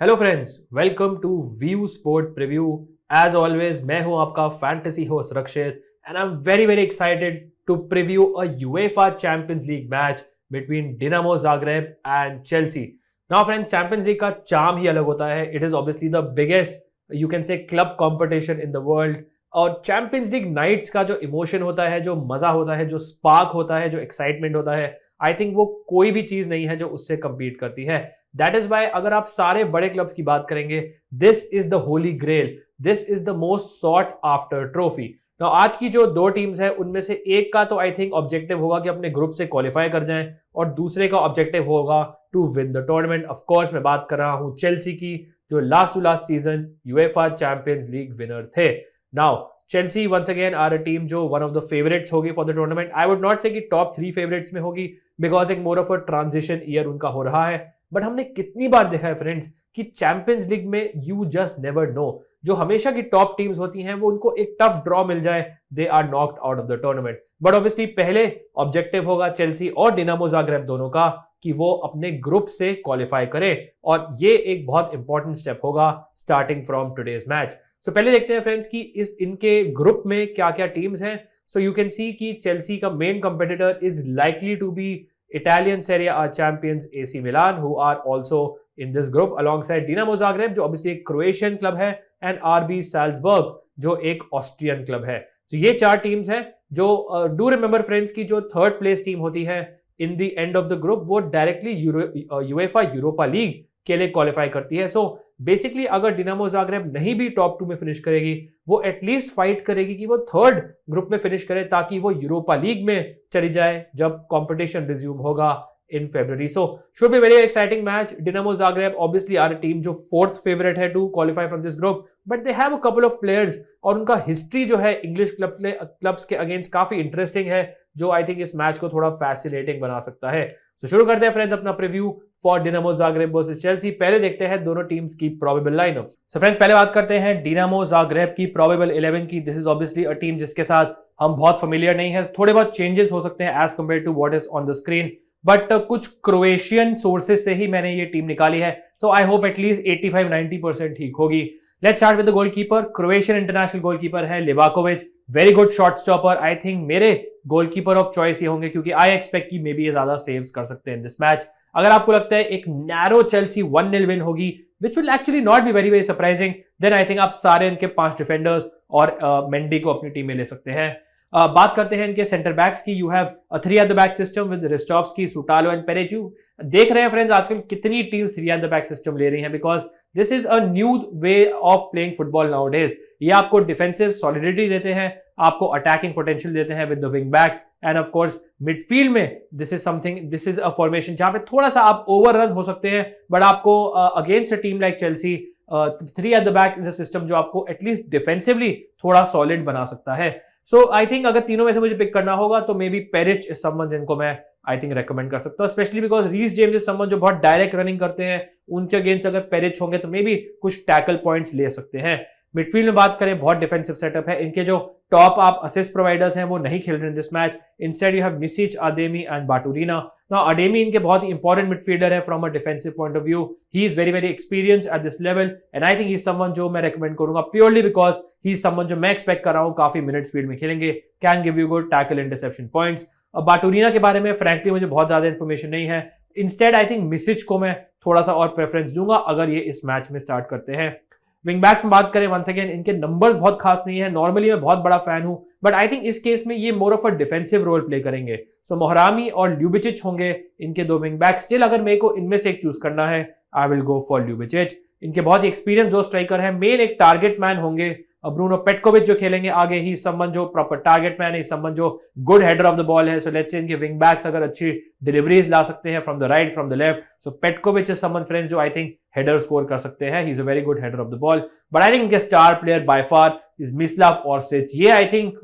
Hello friends, welcome to view sport preview. As always मैं हूं आपका fantasy host Rakshit and I am very very excited to preview a UEFA Champions League match between Dinamo Zagreb and Chelsea. Now friends, Champions League का charm ही अलग होता है। It is obviously the biggest you can say club competition in the world. और Champions League nights का जो emotion होता है, जो मजा होता है, जो स्पार्क होता है, जो एक्साइटमेंट होता है, आई थिंक वो कोई भी चीज नहीं है जो उससे कंपीट करती है। दैट इज वाई अगर आप सारे बड़े क्लब्स की बात करेंगे, this is the holy grail, this is the most sought after trophy. तो आज की जो दो टीम्स है उनमें से एक का तो आई थिंक ऑब्जेक्टिव होगा कि अपने ग्रुप से क्वालिफाई कर जाएं और दूसरे का ऑब्जेक्टिव होगा to win the tournament. Of course मैं बात कर रहा हूं चेल्सी की, जो last to last season UEFA Champions League winner थे। Now Chelsea once again are a team जो वन ऑफ द फेवरेट्स होगी for the tournament. I would not say कि टॉप 3 फेवरेट्स में होगी, बिकॉज एक more of a transition year उनका हो रहा है। बट हमने कितनी बार देखा है फ्रेंड्स कि चैंपियंस लीग में यू जस्ट नेवर नो, जो हमेशा की टॉप टीम्स होती हैं वो उनको एक टफ ड्रॉ मिल जाए, they are knocked out of the tournament. But obviously पहले ऑब्जेक्टिव होगा चेल्सी और डिनामो जाग्रेब दोनों का कि वो अपने ग्रुप से क्वालिफाई करें, और ये एक बहुत इंपॉर्टेंट स्टेप होगा स्टार्टिंग फ्रॉम टुडेज मैच। सो पहले देखते हैं फ्रेंड्स कि इस इनके ग्रुप में क्या क्या टीम्स हैं। सो यू कैन सी कि चेल्सी का main competitor is likely to be Italian Serie A champions AC Milan, who are also in this group alongside Dinamo Zagreb, जो obviously एक क्रोएशियन क्लब है, and RB Salzburg, जो एक Austrian club है। तो ये चार टीम्स हैं जो डू रिमेंबर फ्रेंड्स की जो थर्ड प्लेस टीम होती है in the end of the group, वो डायरेक्टली यूएफा यूरोपा लीग के लिए क्वालिफाई करती है। सो बेसिकली अगर डिनामो जाग्रेब नहीं भी टॉप 2 में फिनिश करेगी, वो एटलीस्ट फाइट करेगी कि वो थर्ड ग्रुप में फिनिश करे, ताकि वो यूरोपा लीग में चली जाए जब कंपटीशन रिज्यूम होगा in February. So should be very exciting match. Dinamo Zagreb obviously are a team जो फोर्थ फेवरेट है to qualify from this group, but they have a couple of players, और उनका history जो है English clubs के against काफी interesting है, जो आई थिंक इस मैच को थोड़ा फैसिनेटिंग बना सकता है। तो शुरू करते हैं फ्रेंड्स अपना preview for Dinamo Zagreb versus Chelsea. पहले देखते हैं दोनों टीम्स की प्रोबेबल लाइनअप्स। सो फ्रेंड्स पहले बात करते हैं डिनामो जाग्रेब की प्रोबेबल 11 की। This is obviously a team जिसके साथ हम बहुत फेमिलियर नहीं है, थोड़े बहुत चेंजेस हो सकते हैं as compare to what is on the screen, but कुछ क्रोएशियन सोर्सेस से ही मैंने ये टीम निकाली है। सो आई होप एटलीस्ट 85-90% ठीक होगी। Let's start with the goalkeeper. Croatian international goalkeeper है Livakovic, very good shot stopper. I think मेरे गोलकीपर ऑफ चॉइस ये होंगे, क्योंकि आई एक्सपेक्ट कि मे बी ये ज्यादा सेव्स कर सकते हैं इन दिस मैच। अगर आपको लगता है एक नैरो चेल्सी 1-0 विन होगी, which will actually not be very very surprising, then I think आप सारे इनके 5 डिफेंडर्स और मेंडी को अपनी टीम में ले सकते हैं। बात करते हैं इनके सेंटर बैक्स की। You have 3 at the back system with Ristovski, Sutalo and Peric. देख रहे हैं फ्रेंड्स आजकल कितनी teams 3 at the back system ले रही हैं, because this is a new way of playing football nowadays. ये आपको डिफेंसिव सॉलिडिटी देते हैं, आपको अटैकिंग पोटेंशियल देते हैं with the wing backs, and of course midfield में दिस इज अ फॉर्मेशन जहां पे थोड़ा सा आप ओवररन हो सकते हैं, बट आपको against a team like Chelsea 3 at the back is a system जो आपको एटलीस्ट डिफेंसिवली थोड़ा सॉलिड बना सकता है। सो आई थिंक अगर तीनों में से मुझे पिक करना होगा तो maybe Perisic is someone जिनको मैं आई थिंक रेकमेंड कर सकता हूं, specially because Reece James is someone जो बहुत डायरेक्ट रनिंग करते हैं। उनके अगेंस्ट अगर पेरिच होंगे तो मे बी कुछ टैकल पॉइंट्स ले सकते हैं। मिडफील्ड में बात करें, बहुत डिफेंसिव सेटअप है। इनके जो टॉप आप असिस्ट प्रोवाइडर्स हैं वो नहीं खेल रहे in this match. Instead you have Misic, Ademi and Baturina. Now Ademi इनके बहुत ही इंपॉर्टेंट मिडफील्डर है from a defensive point of view. He is very very experienced at this level, and I think he is someone जो मैं recommend करूंगा purely because he is someone जो मैं expect कर रहा हूं काफी मिनट्स फील्ड में खेलेंगे, can give you good tackle interception points. Baturina के बारे में फ्रैंकली मुझे बहुत ज्यादा इंफॉर्मेशन नहीं है। इंस्टेड आई थिंक मिसिच को मैं थोड़ा सा और प्रेफरेंस दूंगा अगर ये इस मैच में स्टार्ट करते हैं। विंग बैक्स में बात करें, वंस अगेन इनके नंबर्स बहुत खास नहीं है। नॉर्मली मैं बहुत बड़ा फैन हूं, बट आई थिंक इस केस में ये more of a defensive role play करेंगे। सो मोहरामी और ल्यूबिचिच होंगे इनके 2 विंग बैक्स। स्टिल अगर मेरे को इनमें से एक चूज करना है, I will go for Ljubicic. इनके बहुत ही एक्सपीरियंस जो स्ट्राइकर है, मेन एक टारगेट मैन होंगे ब्रूनो पेटकोविच जो खेलेंगे आगे। ही समवन जो प्रॉपर टारगेट मैन है, समवन जो good header of the ball है। सो लेट्स से इनके विंग बैक्स अगर अच्छी डिलीवरीज ला सकते हैं from the right, from the left, so Petkovic is someone friends जो आई थिंक हेडर स्कोर कर सकते हैं। He is a very good header of the ball, but I think इनके star player by far is Mislav Orsic. ये I think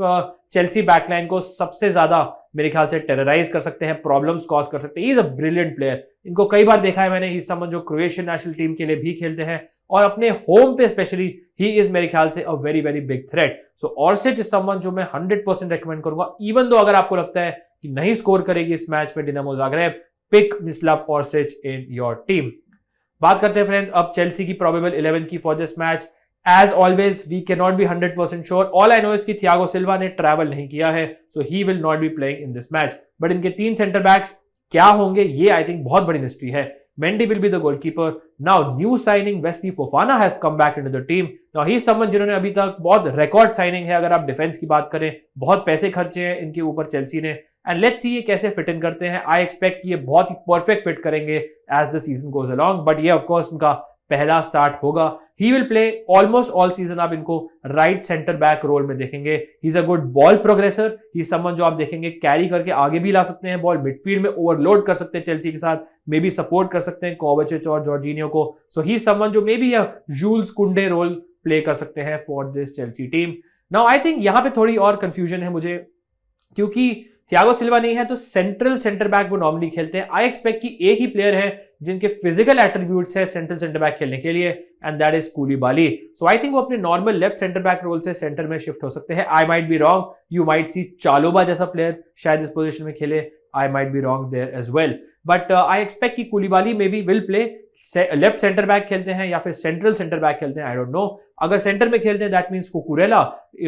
Chelsea backline को सबसे ज्यादा मेरे ख्याल से टेरराइज कर सकते हैं, प्रॉब्लम्स कॉज कर सकते हैं। He is a brilliant player, इनको कई बार देखा है मैंने। ही समवन जो क्रोएशियन नेशनल टीम के लिए भी खेलते हैं, और अपने होम पे स्पेशली ही इज मेरे ख्याल से a very very big threat. So Orsic is someone जो मैं 100% रेकमेंड करूंगा, इवन दो अगर आपको लगता है कि नहीं स्कोर करेगी इस मैच में Dinamo Zagreb, pick Mislav Orsic in your team. बात करते हैं फ्रेंड्स अब चेल्सी की प्रोबेबल 11 की for this match. As always we can not be 100% sure. All I know is कि थियागो सिल्वा ने ट्रैवल नहीं किया है, so he will not be playing in this match. But इनके 3 सेंटर बैक्स क्या होंगे ये आई थिंक बहुत बड़ी मिस्ट्री है। Mendy will be the goalkeeper. Now, new signing Wesley Fofana has come back into the team. Now, he is someone जिन्होंने अभी तक बहुत रिकॉर्ड साइनिंग है अगर आप डिफेंस की बात करें, बहुत पैसे खर्चे हैं इनके ऊपर चेल्सी ने, एंड लेट्स सी ये कैसे फिट इन करते हैं। आई एक्सपेक्ट कि ये बहुत ही परफेक्ट फिट करेंगे as the season goes along, but ये ऑफकोर्स उनका पहला स्टार्ट होगा। He will play almost all season, आप इनको राइट सेंटर बैक रोल में देखेंगे। He is a good ball progressor, he is someone जो आप देखेंगे कैरी करके आगे भी ला सकते हैं बॉल, मिडफील्ड में ओवरलोड कर सकते हैं चेल्सी के साथ, मे बी सपोर्ट कर सकते हैं कोवाचिच और जॉर्जिनियो को। सो ही इज समवन जो मे बी जूल्स कुंडे रोल प्ले कर सकते हैं for this Chelsea team. Now I think यहां पे थोड़ी और कंफ्यूजन है मुझे, क्योंकि थियागो सिल्वा नहीं है तो सेंट्रल सेंटर बैक वो नॉर्मली खेलते हैं। आई एक्सपेक्ट कि एक ही प्लेयर है जिनके फिजिकल एट्रीब्यूट्स है सेंट्रल सेंटर बैक खेलने के लिए, and that is Koulibaly. So I think वो अपने normal left centre back role से सेंटर में शिफ्ट हो सकते हैं। I might be wrong, you might see Chalobah जैसा प्लेयर शायद इस पोजीशन में खेले, I might be wrong there as well, but I expect कि Koulibaly maybe will play left centre back खेलते हैं या फिर सेंट्रल सेंटर बैक खेलते हैं, आई डोंट नो। अगर सेंटर में खेलते हैं that means Cucurella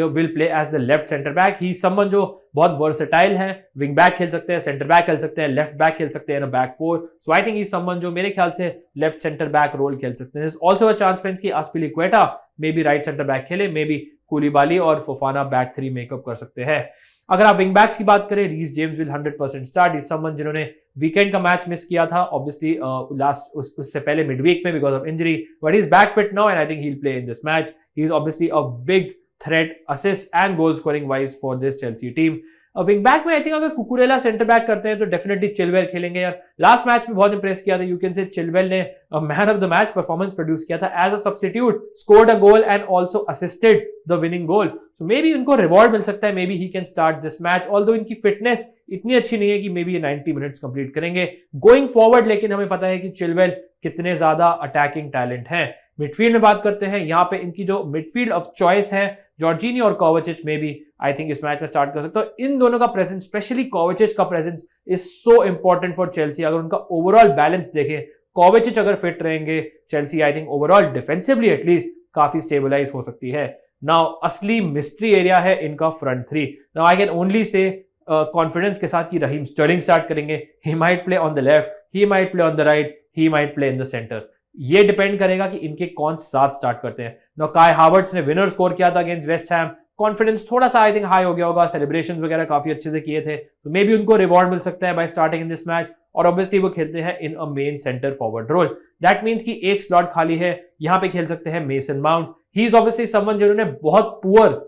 will play as the left centre back. He someone जो बहुत वर्सेटाइल है, विंग बैक खेल सकते हैं, सेंटर बैक खेल सकते हैं, लेफ्ट बैक खेल सकते हैं, back four. So I think he someone जो मेरे ख्याल से लेफ्ट सेंटर बैक रोल खेल सकते हैं। ऑल्सो अ चांस फ्रेंड्स कि Azpilicueta maybe right centre back खेले, मे बी कूलिबाली और फोफाना बैक 3 मेकअप कर सकते हैं। अगर आप विंग बैक्स की बात करें, Reece James will 100% start. Is someone जिन्होंने वीकेंड का मैच मिस किया था ऑब्वियसली लास्ट उससे पहले मिडवीक में because of injury, but he is back fit now and I think he will play in this match. He is obviously a big threat assist and goal scoring wise for this Chelsea team. Wing back में I think अगर Cucurella centre back करते हैं तो definitely Chilwell खेलेंगे यार। Last match में बहुत impress किया था, यू कैन से चिलवेल ने man of the match performance produce किया था as a substitute, scored a goal and also assisted the winning goal. So maybe उनको रिवॉर्ड मिल सकता है, maybe he can start this match, although इनकी fitness इतनी अच्छी नहीं है कि मे बी ये 90 मिनट्स कंप्लीट करेंगे गोइंग फॉरवर्ड, लेकिन हमें पता है कि चिलवेल कितने ज्यादा अटैकिंग टैलेंट है। मिडफील्ड में बात करते हैं, यहाँ पे इनकी जो मिडफील्ड ऑफ चॉइस है जॉर्जिनियो और कोवाचिच में भी आई थिंक इस मैच में स्टार्ट कर सकते हो। इन दोनों का प्रेजेंस, स्पेशली कोवाचिच का presence is so important for Chelsea. अगर उनका ओवरऑल बैलेंस देखें, कोवाचिच अगर फिट रहेंगे, Chelsea I think overall defensively at least काफी स्टेबलाइज हो सकती है। नाउ असली मिस्ट्री एरिया है इनका front 3। Now I can only say confidence के साथ कि रहीम स्टर्लिंग स्टार्ट करेंगे, he might play on the left, he might play on the right, he might play in the centre. ये depend करेगा कि इनके कौन साथ स्टार्ट करते हैं। नो काई हावर्ट्स ने विनर स्कोर किया था अगेंस्ट वेस्ट हैम, कॉन्फिडेंस थोड़ा सा आई थिंक हाई हो गया होगा, सेलिब्रेशंस वगैरह काफी अच्छे से किए थे, तो मे बी उनको रिवॉर्ड मिल सकता है by starting in this match. और ऑब्वियसली वो खेलते हैं in a main centre forward role, that means कि एक स्लॉट खाली है, यहां पे खेल सकते हैं Mason Mount. He is obviously someone जिन्होंने बहुत poor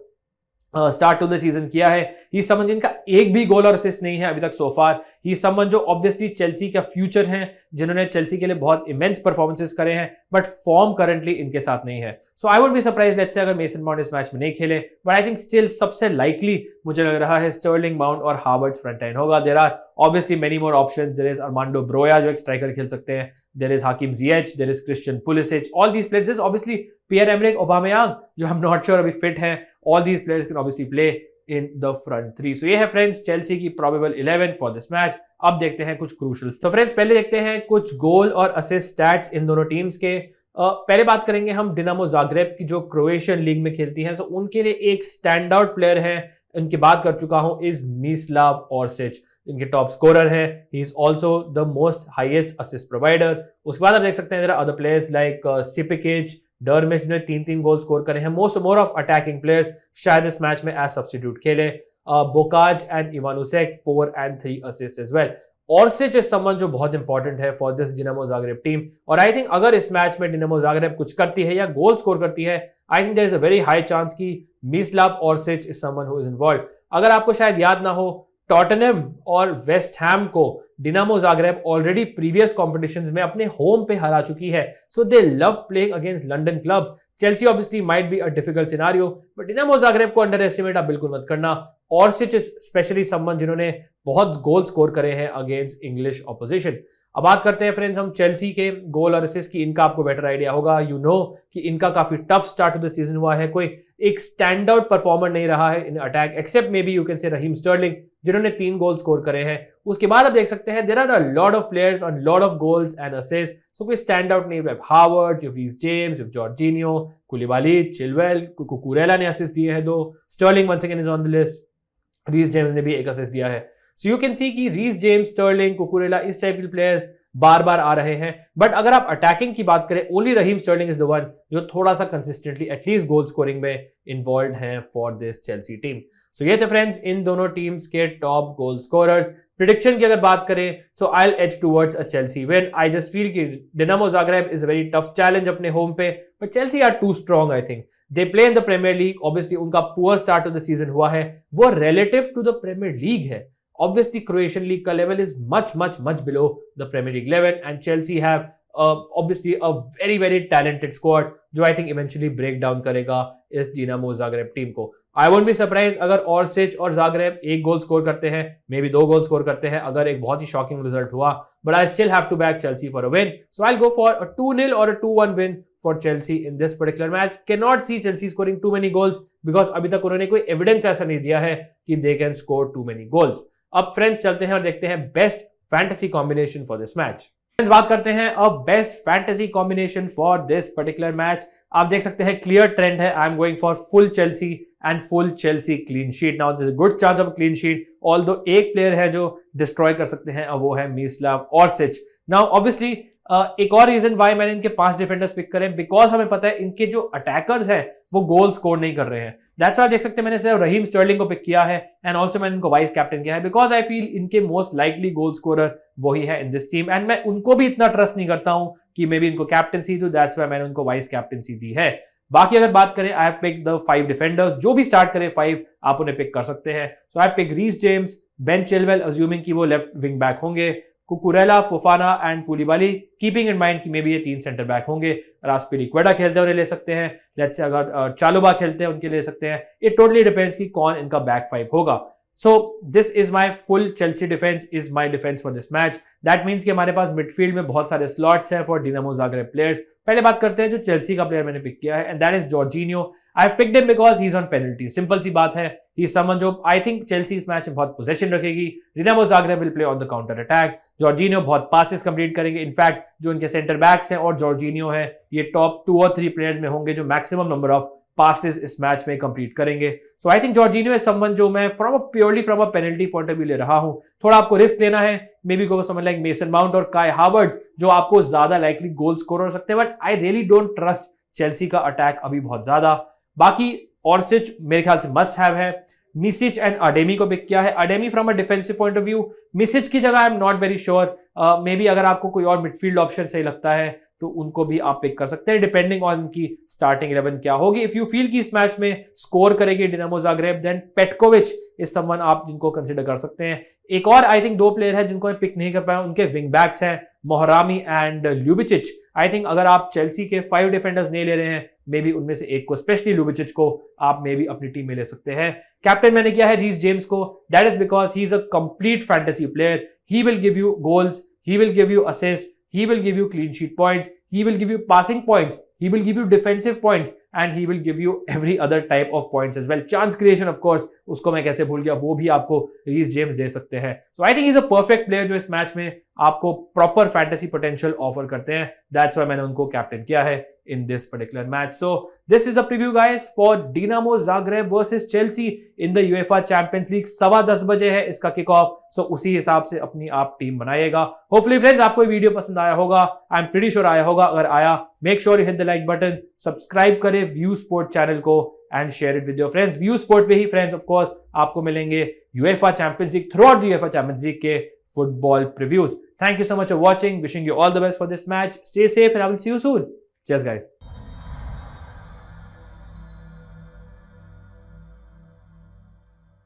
start to the season किया है। ही समवन जिनका एक भी गोल और असिस्ट नहीं है अभी तक सो फार। ही समवन जो ऑब्वियसली चेल्सी का फ्यूचर है, जिन्होंने चेल्सी के लिए बहुत इमेंस परफॉर्मेंसेस करे हैं, बट फॉर्म करंटली इनके साथ नहीं है। So I would be surprise let's say अगर मेसन माउंट इस मैच में नहीं खेले, बट आई थिंक स्टिल सबसे लाइकली मुझे लग रहा है स्टर्लिंग माउंट और हावर्ट्स फ्रंट लाइन होगा। There are obviously many more options, there is Armando Broja जो एक स्ट्राइकर खेल सकते हैं, there is Hakim Ziyech, there is Christian Pulisic, all these players, there's obviously Pierre-Emerick Aubameyang जो I'm not sure अभी fit हैं, all these players can obviously play in the front 3. So ये है फ्रेंड्स चेल्सी की probable 11 for this match। अब देखते हैं कुछ क्रूशल्स। तो फ्रेंड्स पहले देखते हैं कुछ गोल और असिस्ट स्टैट्स इन दोनों टीम्स के। पहले बात करेंगे हम डिनामो जाग्रेब की जो क्रोएशियन लीग में खेलती है। सो उनके लिए एक स्टैंड आउट प्लेयर है, इनकी बात कर चुका हूं, इज मिस्लाव ऑर्सिच, इनके टॉप स्कोरर हैं। He is also the most highest assist provider. उसके बाद आप देख सकते हैं there are other players like Spikic, Drmic ने 3-3 गोल स्कोर करे हैं। मोर ऑफ अटैकिंग प्लेयर्स शायद इस मैच में एज सब्स्टिट्यूट खेले। बोकाज and Ivanusec 4 and 3 assist as well. Orsic is someone जो बहुत इंपॉर्टेंट है for this Dinamo Zagreb team, और आई थिंक अगर इस मैच में डिनामो जाग्रेब कुछ करती है या गोल स्कोर करती है, I think there is a very high chance कि Mislav Orsic is someone who is involved. अगर आपको शायद याद ना हो, टॉटनहम और वेस्ट हैम को Dinamo Zagreb already previous competitions में अपने होम पे हरा चुकी है, so they love playing against London clubs. Chelsea obviously might be a difficult scenario, but Dinamo Zagreb को अंडर एस्टिमेट आप बिल्कुल मत करना। ऑर्सिच स्पेशली समवन जिन्होंने बहुत गोल स्कोर करे हैं अगेंस्ट इंग्लिश ऑपोजिशन। अब बात करते हैं फ्रेंड्स हम चेल्सी के गोल और असिस्ट की। इनका आपको बेटर आइडिया होगा, यू नो कि इनका काफी tough start of the season हुआ है, कोई एक स्टैंड आउट परफॉर्मर नहीं रहा है in attack, except maybe you can say Raheem Stirling, जिन्होंने 3 गोल स्कोर करे हैं। उसके बाद आप देख सकते हैं there are a lot of players on lot of goals and assist, so कोई स्टैंड आउट नहीं है। Havertz, Reece James, Jorginho, Koulibaly, Chilwell, Cucurella ने असिस्ट दिए हैं 2, Sterling once again is on the list, Reece James ने भी एक assist दिया है। सो यू कैन सी कि रीस जेम्स, स्टर्लिंग, कुकुरेला, इस टाइप के प्लेयर्स बार बार आ रहे हैं। बट अगर आप अटैकिंग की बात करें, only Raheem Sterling is the one जो थोड़ा सा कंसिस्टेंटली एटलीस्ट गोल स्कोरिंग में इन्वॉल्व हैं फॉर दिस चेल्सी टीम। सो ये थे फ्रेंड्स इन दोनों टीम्स के टॉप गोल स्कोरर्स। प्रिडिक्शन की अगर बात करें, so I will edge towards a Chelsea win. I just feel कि Dinamo Zagreb is a very tough challenge अपने होम पे, but Chelsea are too strong. I think they play in the Premier League, obviously उनका poor start of the season हुआ है, वो relative to the Premier League है। Obviously, Croatian league का level is much below the Premier League level, and Chelsea have obviously a very talented squad जो I think eventually break down करेगा इस Dinamo Zagreb team को। I won't be surprised अगर ऑर्सिच और Zagreb एक goal score करते हैं, may be 2 goal score करते हैं अगर एक बहुत ही शॉकिंग रिजल्ट हुआ, but I still have to back Chelsea for a win, so I'll go for a 2-0 or a 2-1 win for Chelsea in this particular match. Cannot see Chelsea scoring too many goals because अभी तक उन्होंने कोई evidence ऐसा नहीं दिया है कि they can score too many goals। अब फ्रेंड्स चलते हैं और देखते हैं best fantasy combination for this match. Friends बात करते हैं अब best fantasy combination for this particular match. आप देख सकते हैं क्लियर ट्रेंड है, I am going for full Chelsea and full Chelsea clean sheet. Now this is good chance of clean sheet, although एक प्लेयर है जो डिस्ट्रॉय कर सकते हैं, वो है मिस्लाव ऑर्सिच। नाउ ऑब्वियसली एक और रीजन वाई मैंने इनके 5 डिफेंडर्स पिक करे, बिकॉज हमें पता है इनके जो अटैकर्स हैं वो गोल स्कोर नहीं कर रहे हैं। दैट्स व्हाई देख सकते हैं मैंने सिर्फ रहीम स्टर्लिंग को पिक किया है एंड ऑल्सो मैंने इनको वाइस कैप्टन किया है, बिकॉज आई फील इनके मोस्ट लाइकली गोल स्कोरर वही है इन दिस टीम, एंड मैं उनको भी इतना ट्रस्ट नहीं करता हूं कि मे बी इनको कैप्टनसी दूं, दैट्स व्हाई मैंने उनको वाइस कैप्टनसी दी है। बाकी अगर बात करें, I have pick the 5 defenders, जो भी स्टार्ट करें 5 आप उन्हें पिक कर सकते हैं। So I have pick Reece James, Ben Chilwell assuming कि वो लेफ्ट विंग बैक होंगे, Cucurella, Fofana and Koulibaly, keeping in mind कि मे बी ये 3 सेंटर बैक होंगे। रास्पिलिक्वेडा खेलते हैं उन्हें ले सकते हैं, लेट्स से अगर चालुबा खेलते हैं उनके ले सकते हैं। इट टोटली डिपेंड्स कि कौन इनका बैक 5 होगा। So this is my full Chelsea defence, is my defence for this match. That means कि हमारे पास मिडफील्ड में बहुत सारे स्लॉट्स हैं फॉर डिनामो ज़ाग्रेब प्लेयर्स। पहले बात करते हैं जो चेल्सी का प्लेयर मैंने पिक किया है, and that is Jorginho. I have picked him because he is on penalty. Simple सी बात है, ही इज समवन जो आई थिंक चेल्सी इस मैच में बहुत पोजीशन रखेगी। Dinamo Zagreb will play on the counter attack. Jorginho बहुत passes complete करेंगे। इनफैक्ट जो उनके सेंटर बैक्स हैं और जॉर्जिनियो है, ये टॉप 2 और 3 प्लेयर्स में होंगे जो मैक्सिमम नंबर ऑफ पासेस इस मैच में कंप्लीट करेंगे। So I think Jorginho is someone जो मैं purely from a penalty point of view ले रहा हूं। थोड़ा आपको रिस्क लेना है, maybe go someone like Mason Mount और काई हावर्ड्स जो आपको ज्यादा लाइकली गोल स्कोर हो सकते हैं, but I really don't trust Chelsea का अटैक अभी बहुत ज्यादा। बाकी ऑर्सिच मेरे ख्याल से मस्ट हैव है। मिसिच एंड अडेमी को पिक किया है। Ademi from a defensive point of view, Misic की जगह I am not very sure, maybe अगर आपको कोई और मिडफील्ड ऑप्शन सही लगता है तो उनको भी आप पिक कर सकते हैं, डिपेंडिंग ऑन की स्टार्टिंग 11 क्या होगी। इफ यू फील कि इस मैच में स्कोर करेगी Dinamo Zagreb, then Petkovic is someone आप जिनको कंसीडर कर सकते हैं। एक और आई थिंक 2 प्लेयर है जिनको मैं पिक नहीं कर पाया, उनके विंग बैक्स हैं मोहरामी एंड ल्यूबिचिच। आई थिंक अगर आप चेल्सी के 5 डिफेंडर्स नहीं ले रहे हैं, मे बी उनमें से एक को, स्पेशली ल्यूबिचिच को आप मे बी अपनी टीम में ले सकते हैं। कैप्टन मैंने किया है रीस जेम्स को, that is because he is a complete fantasy player. He will give you goals, he will give you assists, he will give you clean sheet points, he will give you passing points, he will give you defensive points, and he will give you every other type of points as well. Chance creation of course, उसको मैं कैसे भूल गया, वो भी आपको Reece James दे सकते हैं। So I think he's a perfect player जो इस मैच में आपको प्रॉपर फैंटेसी पोटेंशियल ऑफर करते हैं। दैट्स व्हाई मैंने उनको कैप्टन किया है in this particular match. So this is the preview guys for Dinamo Zagreb versus Chelsea in the UEFA Champions League। 10:15 बजे है इसका किक ऑफ, सो उसी हिसाब से अपनी आप टीम बनाइएगा। होपफुली फ्रेंड्स आपको ये वीडियो पसंद आया होगा, आई एम प्रीटी श्योर आया होगा। अगर आया, make sure you hit the like button, subscribe करें व्यू स्पोर्ट चैनल को and share it with your friends. View sport पे ही फ्रेंड्स ऑफ कोर्स आपको मिलेंगे UEFA Champions League, through out the UEFA Champions League के football previews. Thank you so much for watching, wishing you all the best for this match, stay safe and I will see you soon. Cheers guys.